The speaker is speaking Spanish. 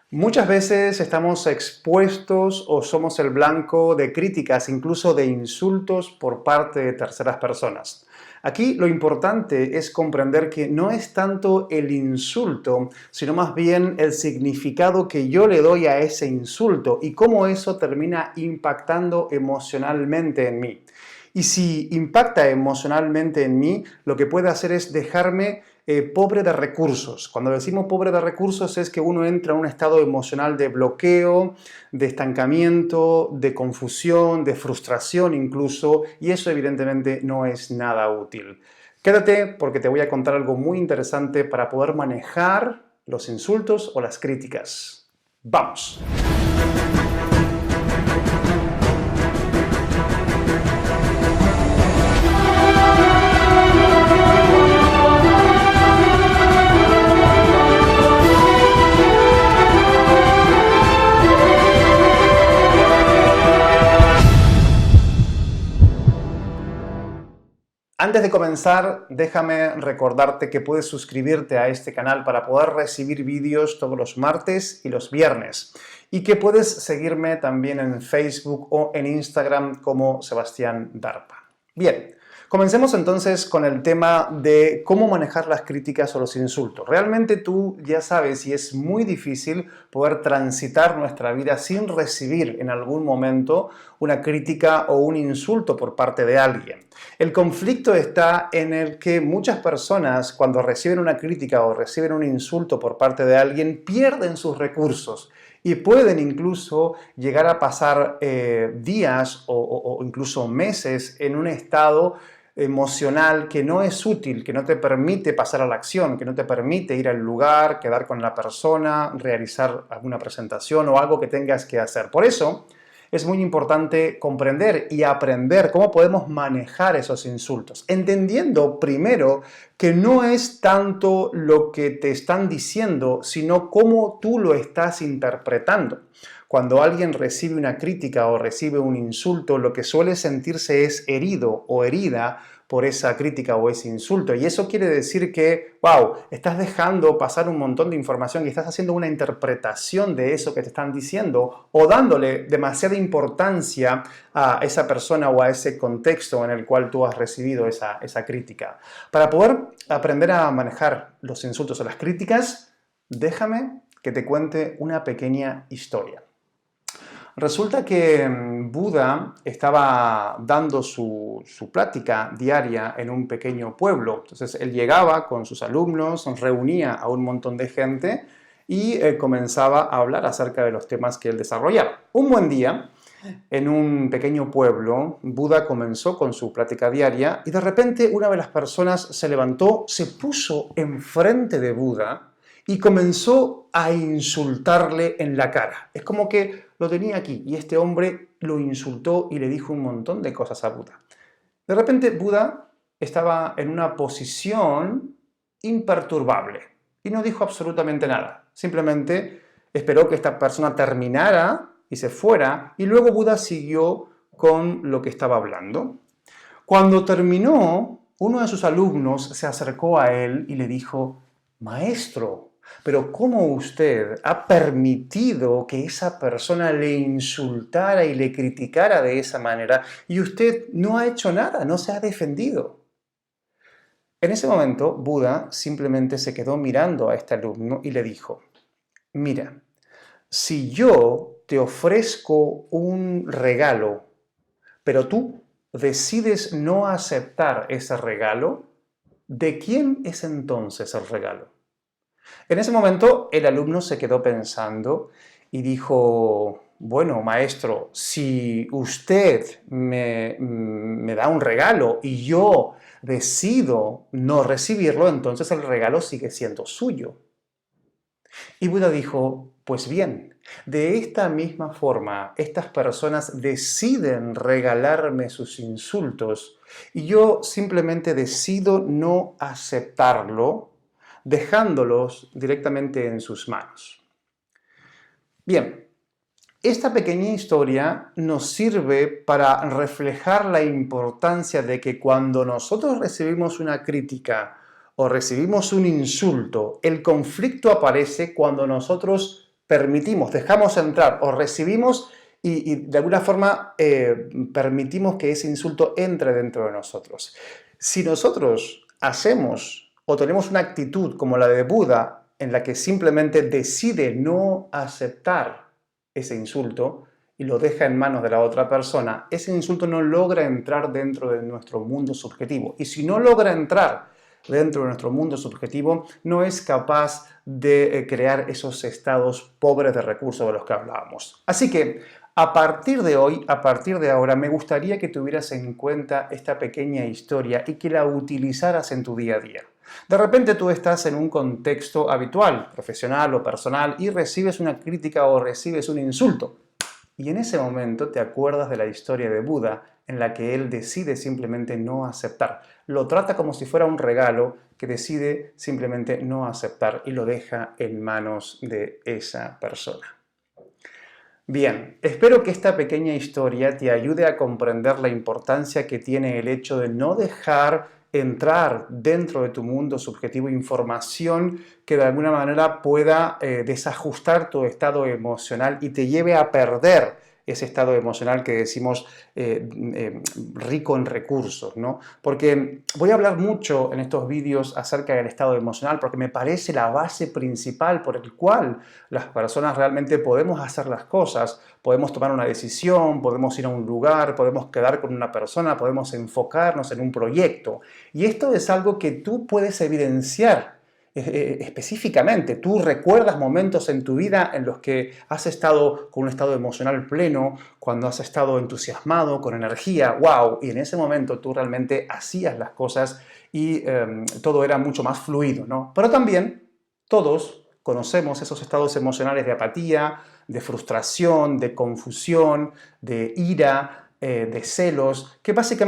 Muchas veces estamos expuestos o somos el blanco de críticas, incluso de insultos por parte de terceras personas. Aquí lo importante es comprender que no es tanto el insulto, sino más bien el significado que yo le doy a ese insulto y cómo eso termina impactando emocionalmente en mí. Y si impacta emocionalmente en mí, lo que puede hacer es dejarme pobre de recursos. Cuando decimos pobre de recursos es que uno entra en un estado emocional de bloqueo, de estancamiento, de confusión, de frustración incluso, y eso evidentemente no es nada útil. Quédate porque te voy a contar algo muy interesante para poder manejar los insultos o las críticas. ¡Vamos! Antes de comenzar, déjame recordarte que puedes suscribirte a este canal para poder recibir vídeos todos los martes y los viernes y que puedes seguirme también en Facebook o en Instagram como Sebastián Darpa. Bien, comencemos entonces con el tema de cómo manejar las críticas o los insultos. Realmente tú ya sabes y es muy difícil poder transitar nuestra vida sin recibir en algún momento una crítica o un insulto por parte de alguien. El conflicto está en el que muchas personas cuando reciben una crítica o reciben un insulto por parte de alguien pierden sus recursos y pueden incluso llegar a pasar días o incluso meses en un estado emocional que no es útil, que no te permite pasar a la acción, que no te permite ir al lugar, quedar con la persona, realizar alguna presentación o algo que tengas que hacer. Por eso es muy importante comprender y aprender cómo podemos manejar esos insultos, entendiendo primero que no es tanto lo que te están diciendo, sino cómo tú lo estás interpretando. Cuando alguien recibe una crítica o recibe un insulto, lo que suele sentirse es herido o herida por esa crítica o ese insulto. Y eso quiere decir que, wow, estás dejando pasar un montón de información y estás haciendo una interpretación de eso que te están diciendo o dándole demasiada importancia a esa persona o a ese contexto en el cual tú has recibido esa crítica. Para poder aprender a manejar los insultos o las críticas, déjame que te cuente una pequeña historia. Resulta que Buda estaba dando su plática diaria en un pequeño pueblo. Entonces él llegaba con sus alumnos, reunía a un montón de gente y comenzaba a hablar acerca de los temas que él desarrollaba. Un buen día, en un pequeño pueblo, Buda comenzó con su plática diaria y de repente una de las personas se levantó, se puso enfrente de Buda y comenzó a insultarle en la cara. Es como que lo tenía aquí y este hombre lo insultó y le dijo un montón de cosas a Buda. De repente Buda estaba en una posición imperturbable y no dijo absolutamente nada. Simplemente esperó que esta persona terminara y se fuera y luego Buda siguió con lo que estaba hablando. Cuando terminó, uno de sus alumnos se acercó a él y le dijo: «Maestro, pero ¿cómo usted ha permitido que esa persona le insultara y le criticara de esa manera y usted no ha hecho nada, no se ha defendido?» En ese momento, Buda simplemente se quedó mirando a este alumno y le dijo: «Mira, si yo te ofrezco un regalo, pero tú decides no aceptar ese regalo, ¿de quién es entonces el regalo?». En ese momento el alumno se quedó pensando y dijo: «Bueno, maestro, si usted me da un regalo y yo decido no recibirlo, entonces el regalo sigue siendo suyo». Y Buda dijo: «Pues bien, de esta misma forma, estas personas deciden regalarme sus insultos y yo simplemente decido no aceptarlo, dejándolos directamente en sus manos». Bien, esta pequeña historia nos sirve para reflejar la importancia de que cuando nosotros recibimos una crítica o recibimos un insulto, el conflicto aparece cuando nosotros permitimos, dejamos entrar o recibimos y de alguna forma permitimos que ese insulto entre dentro de nosotros. Si nosotros hacemos o tenemos una actitud como la de Buda, en la que simplemente decide no aceptar ese insulto y lo deja en manos de la otra persona, ese insulto no logra entrar dentro de nuestro mundo subjetivo. Y si no logra entrar dentro de nuestro mundo subjetivo, no es capaz de crear esos estados pobres de recursos de los que hablábamos. Así que, a partir de hoy, a partir de ahora, me gustaría que tuvieras en cuenta esta pequeña historia y que la utilizaras en tu día a día. De repente tú estás en un contexto habitual, profesional o personal, y recibes una crítica o recibes un insulto. Y en ese momento te acuerdas de la historia de Buda, en la que él decide simplemente no aceptar. Lo trata como si fuera un regalo que decide simplemente no aceptar y lo deja en manos de esa persona. Bien, espero que esta pequeña historia te ayude a comprender la importancia que tiene el hecho de no dejar entrar dentro de tu mundo subjetivo información que de alguna manera pueda desajustar tu estado emocional y te lleve a perder ese estado emocional que decimos rico en recursos, ¿no? Porque voy a hablar mucho en estos vídeos acerca del estado emocional porque me parece la base principal por el cual las personas realmente podemos hacer las cosas, podemos tomar una decisión, podemos ir a un lugar, podemos quedar con una persona, podemos enfocarnos en un proyecto. Y esto es algo que tú puedes evidenciar específicamente. Tú recuerdas momentos en tu vida en los que has estado con un estado emocional pleno, cuando has estado entusiasmado, con energía, wow, y en ese momento tú realmente hacías las cosas y todo era mucho más fluido, ¿no? Pero también todos conocemos esos estados emocionales de apatía, de frustración, de confusión, de ira, de celos, que básicamente